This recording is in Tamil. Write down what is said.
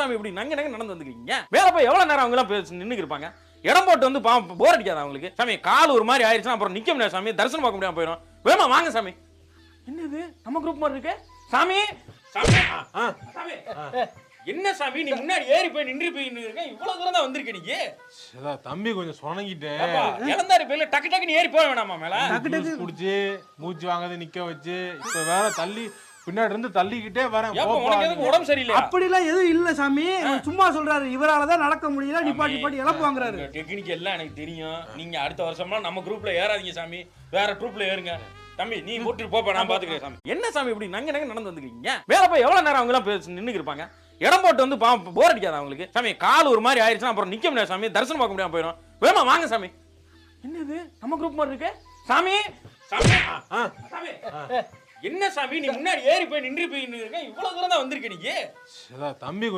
சாமி இப்படி நங்க நடந்து வந்துருக்கீங்க? மேல போய் எவ்வளவு நேரம் அவங்க எல்லாம் நின்னுக்கு இருப்பாங்க? இடம் போட்டு வந்து போர் அடிக்காது அவங்களுக்கு? சாமி கால் ஒரு மாதிரி ஆயிடுச்சுன்னா அப்புறம் நிக்க முடியாது சாமி, தரிசனம் பார்க்க முடியாம போயிடும். வேமா வாங்க சாமி. என்னது நம்ம குரூப் மாதிரி இருக்கு? சாமி சாமி சாமி என்ன சாமி நீ முன்னாடி ஏறி போய் நின்று போய் இருக்க? இவ்வளவு தூரம் தான் வந்திருக்க நீ. தம்பி கொஞ்சம் சொனங்கிட்டேன். இளந்தாரி பேர்ல டக்கு டக்கு நீ ஏறி போக வேணாமா மேல? டக்கு குடிச்சு மூச்சு வாங்காத நிக்க வச்சு இப்ப வேற தள்ளி பின்னாடி இருந்து தள்ளிக்கிட்டே வரேன். உடம்பு சரியில்லை அப்படிலாம் எதுவும் இல்ல சாமி, சும்மா சொல்றாரு. இவராலதான் நடக்க முடியல, நிப்பாட்டி இழப்பு வாங்குறாரு. டெக்னிக் எல்லாம் எனக்கு தெரியும். நீங்க அடுத்த வருஷம்லாம் நம்ம குரூப்ல ஏறாதீங்க சாமி, வேற குரூப்ல ஏறுங்க. தம்பி நீ போட்டு போப்பா, நான் பாத்துக்கிறேன் சாமி. என்ன சாமி இப்படி நங்க நடந்து வந்துருக்கீங்க? மேல போய் எவ்வளவு நேரம் அவங்க எல்லாம் நின்னுக்கு இருப்பாங்க? இடம் போட்டு வந்து போர் அடிக்காது அவங்களுக்கு? சாமி கால் ஒரு மாதிரி ஆயிடுச்சுன்னா அப்புறம் நிக்க முடியாது சாமி, தரிசனம் பார்க்க முடியாம போயிடும். வேமா வாங்க சாமி. என்னது நம்ம குரூப் மாதிரி இருக்கு? சாமி சாமி சாமி என்ன சாமி நீ முன்னாடி ஏறி போய் நின்று போய் இருக்க? இவ்வளவு தூரம் தான் வந்திருக்க நீ. தம்பி